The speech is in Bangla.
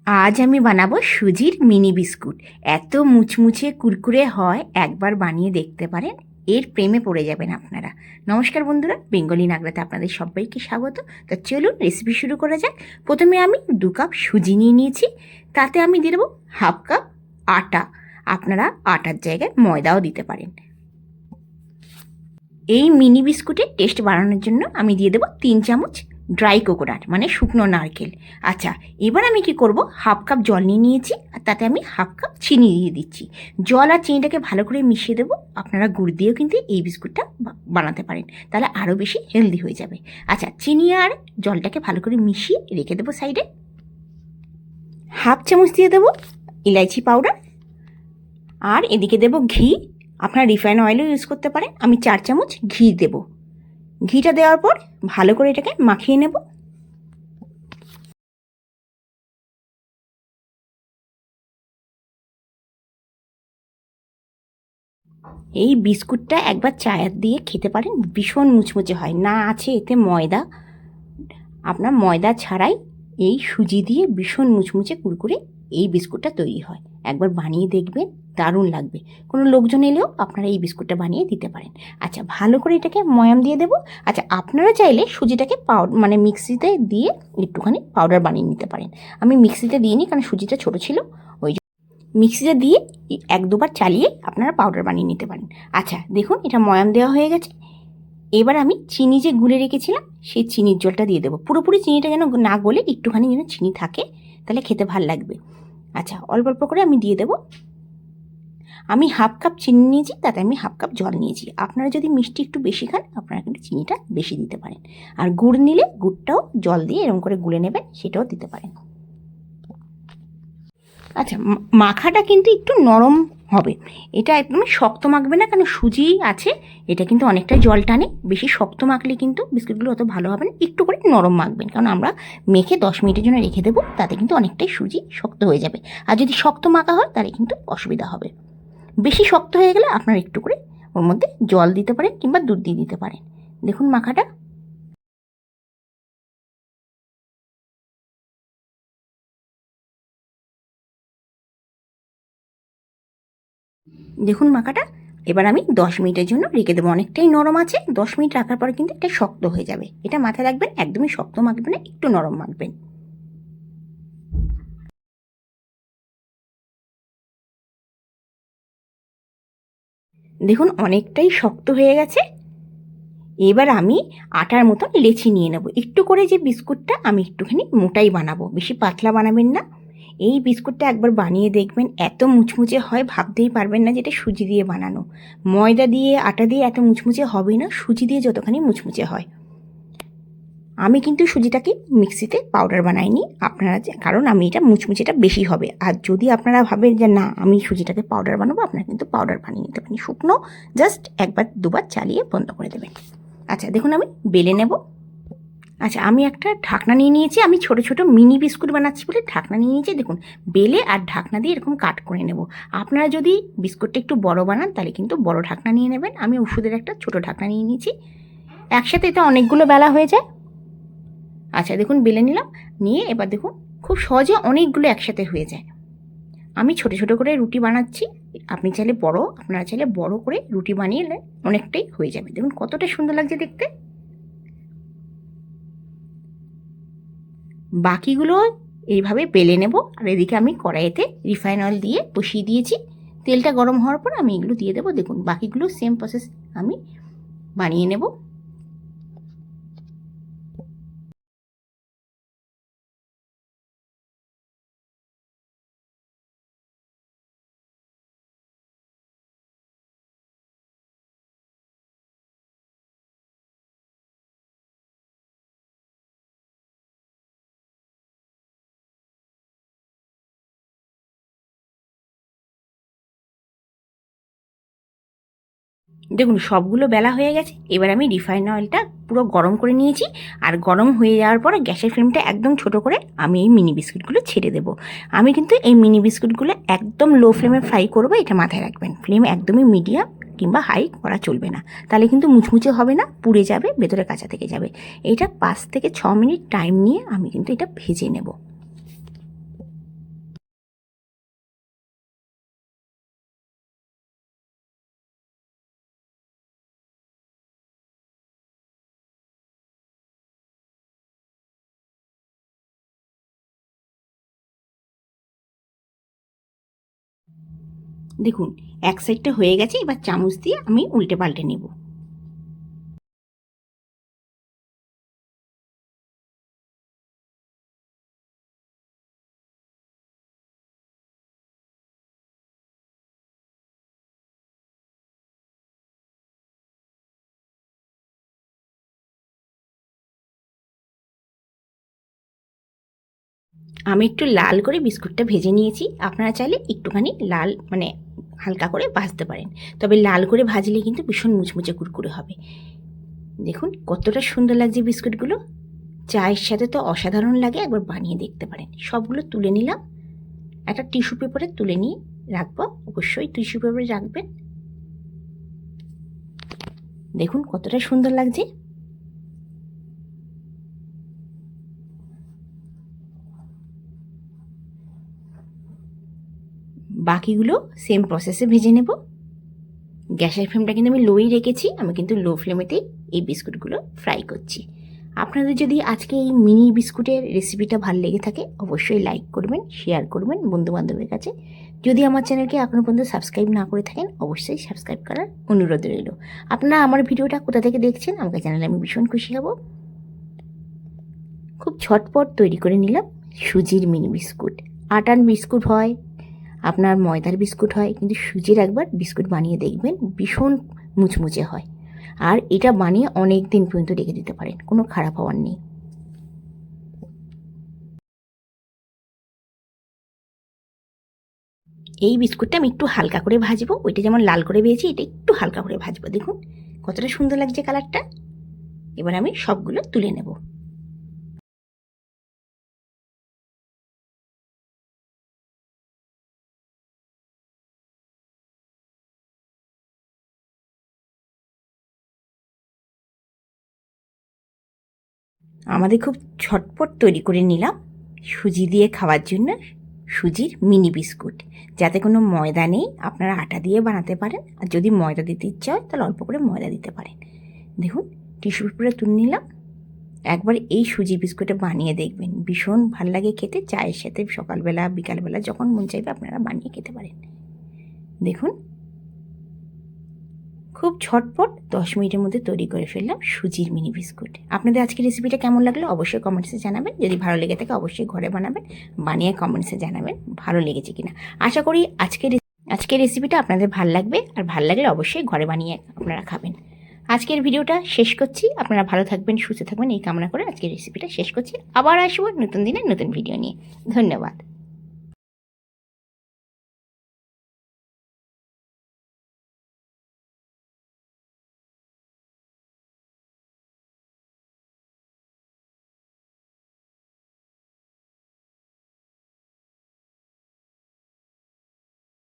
আজ আমি বানাবো সুজির মিনি বিস্কুট। এত মুচমুচে কুরকুরে হয়, একবার বানিয়ে দেখতে পারেন, এর প্রেমে পড়ে যাবেন আপনারা। নমস্কার বন্ধুরা, বেঙ্গলি নাগরাতে আপনাদের সবাইকে স্বাগত। তা চলুন রেসিপি শুরু করা যাক। প্রথমে আমি 2 কাপ সুজি নিয়ে নিয়েছি, তাতে আমি দিয়ে দেবো 1/2 কাপ আটা। আপনারা আটার জায়গায় ময়দাও দিতে পারেন। এই মিনি বিস্কুটের টেস্ট বাড়ানোর জন্য আমি দিয়ে দেবো 3 চামচ ড্রাই কোকোনাট, মানে শুকনো নারকেল। আচ্ছা, এবার আমি কি করব, 1/2 কাপ জল নিয়ে নিয়েছি, আর তাতে আমি 1/2 কাপ চিনি দিয়ে দিচ্ছি। জল আর চিনিটাকে ভালো করে মিশিয়ে দেবো। আপনারা গুড় দিয়েও কিন্তু এই বিস্কুটটা বানাতে পারেন, তাহলে আরও বেশি হেলদি হয়ে যাবে। আচ্ছা, চিনি আর জলটাকে ভালো করে মিশিয়ে রেখে দেবো সাইডে। 1/2 চামচ দিয়ে দেবো ইলাইচি পাউডার, আর এদিকে দেবো ঘি। আপনারা রিফাইন অয়েলও ইউজ করতে পারেন। আমি 4 চামচ ঘি দেব। ঘিটা দেওয়ার পর ভালো করে এটাকে মাখিয়ে নেব। এই বিস্কুটটা একবার চায়ের দিয়ে খেতে পারেন, ভীষণ মুচমুচে হয়। না আছে এতে ময়দা, আপনার ময়দা ছাড়াই এই সুজি দিয়ে ভীষণ মুচমুচে কুরকুরে এই বিস্কুটটা তৈরি হয়। একবার বানিয়ে দেখবেন, দারুণ লাগবে। কোনো লোকজন এলেও আপনারা এই বিস্কুটটা বানিয়ে দিতে পারেন। আচ্ছা, ভালো করে এটাকে ময়াম দিয়ে দেবো। আচ্ছা, আপনারা চাইলে সুজিটাকে মানে মিক্সিতে দিয়ে একটুখানি পাউডার বানিয়ে নিতে পারেন। আমি মিক্সিতে দিইনি, কারণ সুজিটা ছোটো ছিল। ওই মিক্সিতে দিয়ে 1-2 বার চালিয়ে আপনারা পাউডার বানিয়ে নিতে পারেন। আচ্ছা, দেখুন এটা ময়াম দেওয়া হয়ে গেছে। এবার আমি চিনি যে গুলে রেখেছিলাম, সেই চিনির জলটা দিয়ে দেবো। পুরোপুরি চিনিটা যেন না গলে একটুখানি যেন চিনি থাকে, তাহলে খেতে ভাল লাগবে। আচ্ছা, অল্প অল্প করে আমি দিয়ে দেবো। আমি 1/2 কাপ চিনি নিয়েছি, তাতে আমি 1/2 কাপ জল নিয়েছি। আপনারা যদি মিষ্টি একটু বেশি খান, আপনারা কিন্তু চিনিটা বেশি দিতে পারেন। আর গুড় নিলে গুড়টাও জল দিয়ে এরকম করে গুলে নেবেন, সেটাও দিতে পারেন। আচ্ছা, মাখাটা কিন্তু একটু নরম হবে। এটা একদম শক্ত মাখবে না, কারণ সুজি আছে, এটা কিন্তু অনেকটা জল টানে। বেশি শক্ত মাখলে কিন্তু বিস্কুটগুলো অত ভালো হবে না। একটু করে নরম মাখবেন, কারণ আমরা মেখে 10 মিনিটের জন্য রেখে দেবো, তাতে কিন্তু অনেকটাই সুজি শক্ত হয়ে যাবে। আর যদি শক্ত মাখা হয় তাহলে কিন্তু অসুবিধা হবে। বেশি শক্ত হয়ে গেলে আপনারা একটু করে ওর মধ্যে জল দিতে পারেন, কিংবা দুধ দিয়ে দিতে পারেন। দেখুন মাখাটা দেখুন মাখাটা এবার আমি 10 মিনিটের জন্য রেখে দেবো। অনেকটাই নরম আছে, 10 মিনিট রাখার পরে কিন্তু এটা শক্ত হয়ে যাবে। এটা মাথায় রাখবেন, একদমই শক্ত মাখবেন না, একটু নরম মাখবেন। দেখুন অনেকটাই শক্ত হয়ে গেছে। এবার আমি আটার মতন লেচি নিয়ে নেব। একটু করে যে বিস্কুটটা আমি একটুখানি মোটাই বানাবো, বেশি পাতলা বানাবেন না। এই বিস্কুটটা একবার বানিয়ে দেখবেন, এত মুচমুচে হয় ভাবতেই পারবেন না যেটা সুজি দিয়ে বানানো। ময়দা দিয়ে আটা দিয়ে এত মুচমুচে হবে না, সুজি দিয়ে যতখানি মুচমুচে হয়। আমি কিন্তু সুজিটাকে মিক্সিতে পাউডার বানাইনি, আপনারা কারণ আমি এটা মুচমুচেটা বেশি হবে। আর যদি আপনারা ভাবেন যে না আমি সুজিটাকে পাউডার বানাবো, আপনারা কিন্তু পাউডার বানিয়ে নিতে পারেন। শুকনো জাস্ট 1-2 বার চালিয়ে বন্ধ করে দেবেন। আচ্ছা, দেখুন আমি বেলে নেব। আচ্ছা, আমি একটা ঢাকনা নিয়ে নিয়েছি। আমি ছোট ছোট মিনি বিস্কুট বানাচ্ছি বলে ঢাকনা নিয়ে নিয়েছি। দেখুন বেলে আর ঢাকনা দিয়ে এরকম কাট করে নেব। আপনারা যদি বিস্কুটটা একটু বড় বানান, তাহলে কিন্তু বড় ঢাকনা নিয়ে নেবেন। আমি ওষুধের একটা ছোট ঢাকনা নিয়ে নিয়েছি। একসাথে এটা অনেকগুলো বেলা হয়ে যায়। আচ্ছা, দেখুন বেলে নিলাম। নিয়ে এবার দেখুন খুব সহজে অনেকগুলো একসাথে হয়ে যায়। আমি ছোট ছোট করে রুটি বানাচ্ছি। আপনারা চাইলে বড় করে রুটি বানিয়ে অনেকটাই হয়ে যাবে। দেখুন কতটা সুন্দর লাগছে দেখতে। বাকিগুলো এইভাবে বেলে নেব। আর এদিকে আমি কড়াইতে রিফাইন অয়েল দিয়ে বসিয়ে দিয়েছি। তেলটা গরম হওয়ার পর আমি এগুলো দিয়ে দেবো। দেখুন বাকিগুলো সেম প্রসেস আমি বানিয়ে নেব। দেখুন সবগুলো বেলা হয়ে গেছে। এবার আমি রিফাইন অয়েলটা পুরো গরম করে নিয়েছি। আর গরম হয়ে যাওয়ার পরে গ্যাসের ফ্লেমটা একদম ছোট করে আমি এই মিনি বিস্কুটগুলো ছেড়ে দেবো। আমি কিন্তু এই মিনি বিস্কুটগুলো একদম লো ফ্লেমে ফ্রাই করবো, এটা মাথায় রাখবেন। ফ্লেম একদমই মিডিয়াম কিংবা হাই করা চলবে না, তাহলে কিন্তু মুচমুচে হবে না, পুড়ে যাবে, ভেতরে কাঁচা থেকে যাবে। এটা 5 থেকে 6 মিনিট টাইম নিয়ে আমি কিন্তু এটা ভেজে নেব। দেখুন এক সাইডটা হয়ে গেছে, এবার চামচ দিয়ে আমি উল্টে পাল্টে নেব। আমি একটু লাল করে বিস্কুটটা ভেজে নিয়েছি, আপনারা চাইলে একটুখানি লাল মানে হালকা করে ভাজতে পারেন, তবে লাল করে ভাজলে কিন্তু ভীষণ মুচমুচে কুরকুরে হবে। দেখুন কতটা সুন্দর লাগছে বিস্কুটগুলো, চায়ের সাথে তো অসাধারণ লাগে, একবার বানিয়ে দেখতে পারেন। সবগুলো তুলে নিলাম, একটা টিস্যু পেপারে তুলে নিয়ে রাখবো, অবশ্যই টিস্যু পেপারে রাখবেন। দেখুন কতটা সুন্দর লাগছে। বাকিগুলো সেম প্রসেসে ভেজে নেব। গ্যাসের ফ্লেমটা কিন্তু আমি লোই রেখেছি, আমি কিন্তু লো ফ্লেমেতেই এই বিস্কুটগুলো ফ্রাই করছি। আপনাদের যদি আজকে এই মিনি বিস্কুটের রেসিপিটা ভালো লেগে থাকে অবশ্যই লাইক করবেন, শেয়ার করবেন বন্ধুবান্ধবের কাছে। যদি আমার চ্যানেলকে এখনও পর্যন্ত সাবস্ক্রাইব না করে থাকেন অবশ্যই সাবস্ক্রাইব করার অনুরোধ রইল। আপনারা আমার ভিডিওটা কোথা থেকে দেখছেন আমাকে জানালে আমি ভীষণ খুশি হব। খুব ঝটপট তৈরি করে নিলাম সুজির মিনি বিস্কুট। আটার বিস্কুট হয়, আপনার ময়দার বিস্কুট হয়, কিন্তু সুজির একবার বিস্কুট বানিয়ে দেখবেন, ভীষণ মুচমুচে হয়। আর এটা বানিয়ে অনেক দিন পর্যন্ত রেখে দিতে পারেন, কোনো খারাপ হওয়ার নেই। এই বিস্কুটটা আমি একটু হালকা করে ভাজবো, ওইটা যেমন লাল করে ভেজেছি এটা একটু হালকা করে ভাজবো। দেখুন কতটা সুন্দর লাগছে কালারটা। এবার আমি সবগুলো তুলে নেব। আমাদের খুব ঝটপট তৈরি করে নিলাম সুজি দিয়ে খাওয়ার জন্য সুজির মিনি বিস্কুট। যাতে কোনো ময়দা নেই, আপনারা আটা দিয়ে বানাতে পারেন, আর যদি ময়দা দিতে ইচ্ছা হয় তাহলে অল্প করে ময়দা দিতে পারেন। দেখুন টিস্যু পেপারে তুলে নিলাম। একবার এই সুজি বিস্কুটটা বানিয়ে দেখবেন, ভীষণ ভাল লাগে খেতে, চায়ের সাথে সকালবেলা বিকালবেলা যখন মন চাইবে আপনারা বানিয়ে খেতে পারেন। দেখুন খুব ঝটপট 10 মিনিটের মধ্যে তৈরি করে ফেললাম সুজির মিনি বিস্কুট। আপনাদের আজকের রেসিপিটা কেমন লাগলো অবশ্যই কমেন্টসে জানাবেন। যদি ভালো লেগে থাকে অবশ্যই ঘরে বানাবেন, বানিয়ে কমেন্টসে জানাবেন ভালো লেগেছে কিনা। আশা করি আজকের রেসিপিটা আপনাদের ভালো লাগবে, আর ভালো লাগলে অবশ্যই ঘরে বানিয়ে আপনারা খাবেন। আজকের ভিডিওটা শেষ করছি, আপনারা ভালো থাকবেন সুস্থ থাকবেন এই কামনা করে আজকের রেসিপিটা শেষ করছি। আবার আসবো নতুন দিনে নতুন ভিডিও নিয়ে। ধন্যবাদ।